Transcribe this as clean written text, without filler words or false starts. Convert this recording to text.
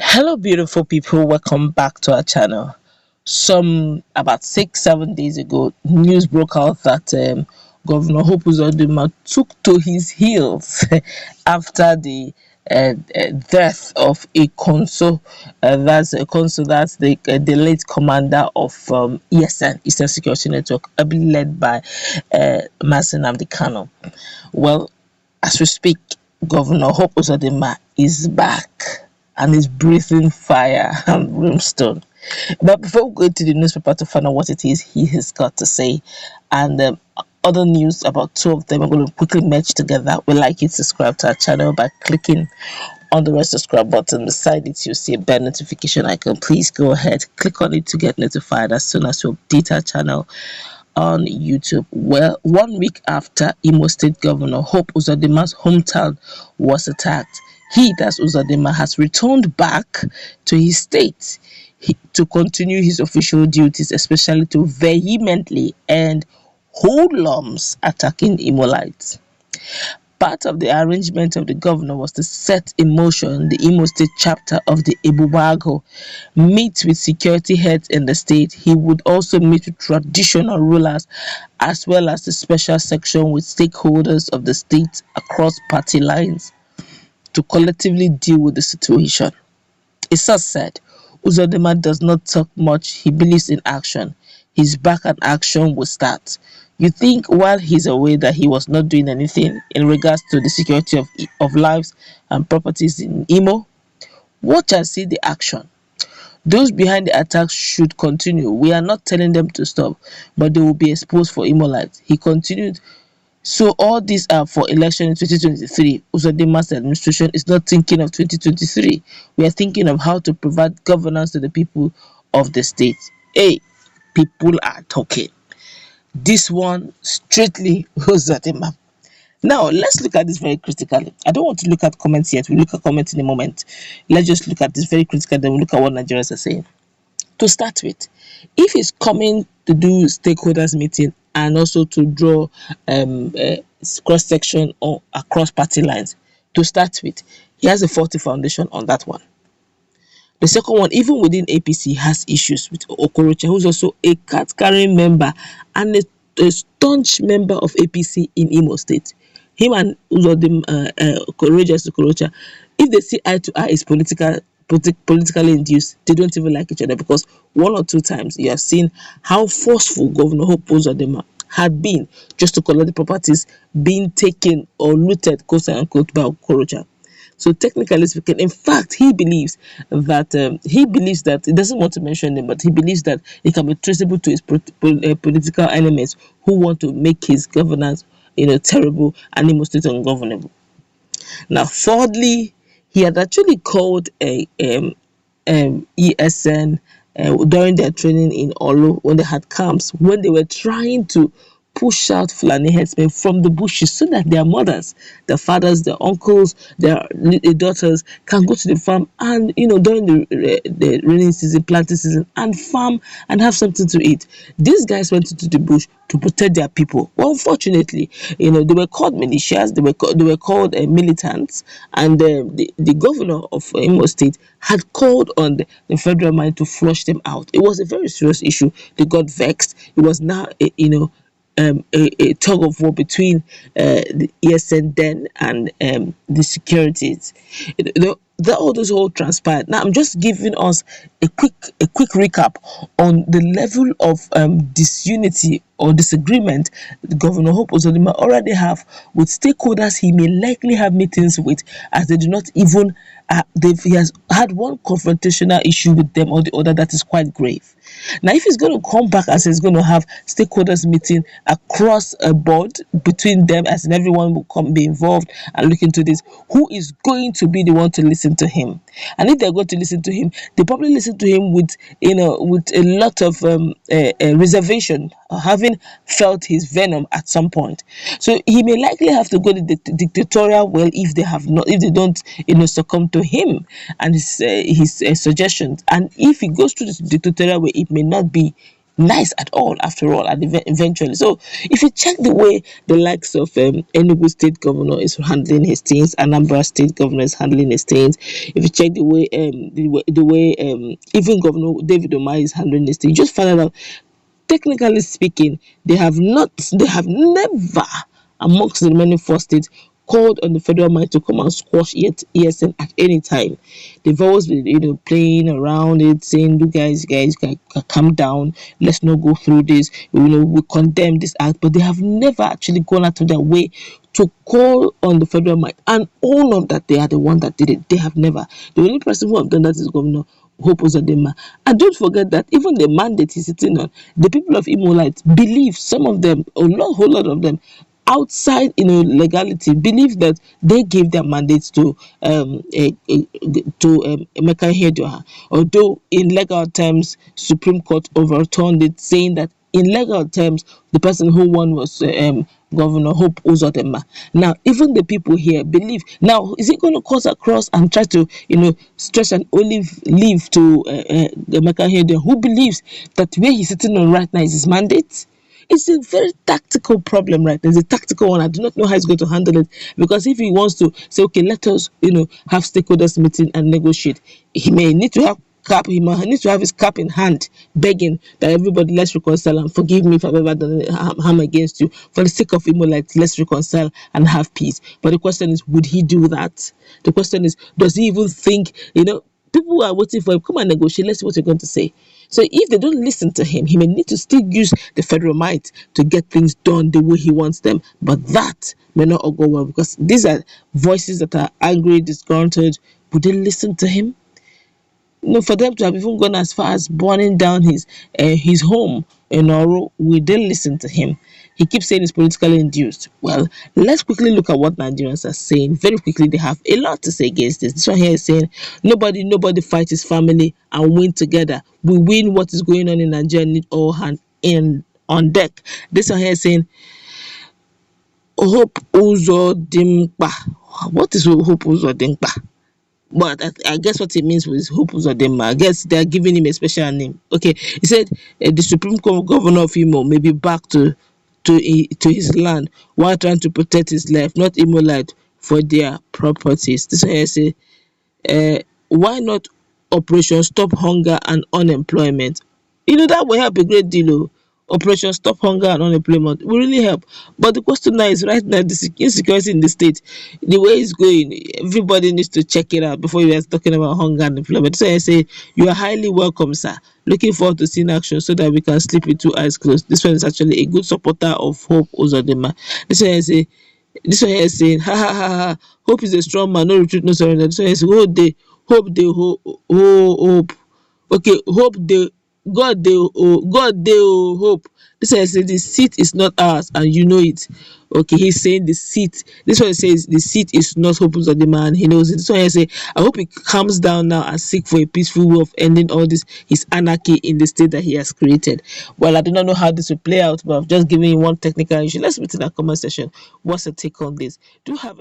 Hello, beautiful people. Welcome back to our channel. Some about 6-7 days ago, news broke out that Governor Hope Uzodinma took to his heels after the death of a consul. That's the late commander of ESN, Eastern Security Network, led by Mazen Amdekano. Well, as we speak, Governor Hope Uzodinma is back and is breathing fire and brimstone. But before we go into the newspaper to find out what it is he has got to say, and other news about two of them, I'm going to quickly merge together. We'd like you to subscribe to our channel by clicking on the red subscribe button. Beside it, you'll see a bell notification icon. Please go ahead, click on it to get notified as soon as we update our channel on YouTube. Well, 1 week after Imo State Governor Hope Uzodinma's hometown was attacked, that's Uzodinma, has returned back to his state to continue his official duties, especially to vehemently end hoodlums attacking Imolites. Part of the arrangement of the governor was to set in motion the Imo State chapter of the Ebubago, meet with security heads in the state. He would also meet with traditional rulers as well as the special section with stakeholders of the state across party lines to collectively deal with the situation. Issa said, Uzodinma does not talk much, he believes in action. He's back and action will start. You think while he's away that he was not doing anything in regards to the security of lives and properties in Imo? Watch and see the action. Those behind the attacks should continue. We are not telling them to stop, but they will be exposed for Imolites. He continued. So all these are for election in 2023. Uzodinma's administration is not thinking of 2023. We are thinking of how to provide governance to the people of the state. Hey, people are talking. This one straightly Uzodinma. Now let's look at this very critically. I don't want to look at comments yet. We'll look at comments in a moment. Let's just look at this very critically, then we'll look at what Nigerians are saying. To start with, if he's coming to do stakeholders meeting and also to draw cross section or across party lines, to start with, he has a faulty foundation on that one. The second one, even within APC, has issues with Okorocha, who's also a card-carrying member and a staunch member of APC in Imo State. Him and Okorocha, if they see eye to eye, is politically induced. They don't even like each other because one or two times you have seen how forceful Governor Hope Uzodinma had been just to collect the properties being taken or looted, quote unquote, by Okorocha. So technically speaking, in fact, he believes that he doesn't want to mention them, but he believes that it can be traceable to his political enemies who want to make his governance, terrible and Imo State ungovernable. Now, thirdly, he had actually called a ESN during their training in Olu when they had camps, when they were trying to push out Fulani herdsmen from the bushes so that their mothers, their fathers, their uncles, their daughters can go to the farm and, during the rainy season, planting season, and farm and have something to eat. These guys went into the bush to protect their people. Well, unfortunately, they were called militias, they were called militants, and the governor of Imo State had called on the federal mind to flush them out. It was a very serious issue. They got vexed. It was now, a tug of war between the ESN then and the securities. All those all transpired. Now I'm just giving us a quick recap on the level of disunity or disagreement Governor Hope Uzodinma already have with stakeholders he may likely have meetings with, as they do not even he has had one confrontational issue with them or the other that is quite grave. Now, if he's going to come back as he's going to have stakeholders meeting across a board between them, as in everyone will be involved and look into this, who is going to be the one to listen to him? And if they're going to listen to him, they probably listen to him with a lot of reservation, having felt his venom at some point. So he may likely have to go the dictatorial well if they don't succumb to him and his suggestions. And if he goes to the dictatorial way, it may not be nice at all after all, and eventually. So if you check the way the likes of Enugu State Governor is handling his things, Anambra State Governor is handling his things, if you check the way even Governor David Omai is handling his things, you just find out, technically speaking, they have never, amongst the remaining four states, called on the federal mind to come and squash ESN at any time. They've always been, playing around it, saying, "You guys, calm down. Let's not go through this. We condemn this act," but they have never actually gone out of their way to call on the federal mind. And all of that, they are the one that did it. They have never. The only person who have done that is Governor Hope Uzodinma. And don't forget that even the mandate he's sitting on, the people of Imolites believe, some of them, a whole lot of them, outside legality, believe that they gave their mandates to Emeka Ihedioha, although in legal terms Supreme Court overturned it, saying that in legal terms the person who won was Governor Hope Uzodinma. Now, even the people here believe. Now, is it going to cross across and try to, stretch an olive leaf to Emeka Ihedioha, who believes that where he's sitting on right now is his mandate? It's a very tactical problem, right? There's a tactical one. I do not know how he's going to handle it, because if he wants to say, okay, let us, have stakeholders meeting and negotiate, he may need to have he might need to have his cap in hand, begging that everybody, let's reconcile and forgive me if I've ever done harm against you. For the sake of Imolite, let's reconcile and have peace. But the question is, would he do that? The question is, does he even think, people are waiting for him, come and negotiate, let's see what you're going to say. So if they don't listen to him, he may need to still use the federal might to get things done the way he wants them. But that may not all go well, because these are voices that are angry, disgruntled. Would they listen to him? For them to have even gone as far as burning down his home in Oro, we didn't listen to him. He keeps saying it's politically induced. Well, let's quickly look at what Nigerians are saying. Very quickly, they have a lot to say against this. This one here is saying, nobody fights his family and win together. We win. What is going on in Nigeria need all hands on deck. This one here is saying, Hope Uzodinma. What is Hope Uzodinma? But I guess what it means was Hope Uzodinma. I guess they are giving him a special name. Okay, he said the Supreme Court Governor of Imo may be back to his land while trying to protect his life, not Imolite for their properties. This is I say, why not Operation Stop Hunger and Unemployment? That will help a great deal. Operation Stop Hunger and Unemployment will really help. But the question now is, right now, the insecurity in the state, the way it's going, everybody needs to check it out before you are talking about hunger and employment. So I say, you are highly welcome, sir. Looking forward to seeing action so that we can sleep with two eyes closed. This one is actually a good supporter of Hope Uzodinma. This one I say, this one here is saying, ha ha ha ha, hope is a strong man, no retreat, no surrender. This one is, hope. Okay, hope they God they hope. This one says the seat is not ours and you know it. Okay, he's saying the seat. This one says the seat is not Hope Uzodinma and he knows it. This one say, I hope he calms down now and seek for a peaceful way of ending all this his anarchy in the state that he has created. Well, I do not know how this will play out, but I've just given you one technical issue. Let's meet in the comment section. What's your take on this? Do you have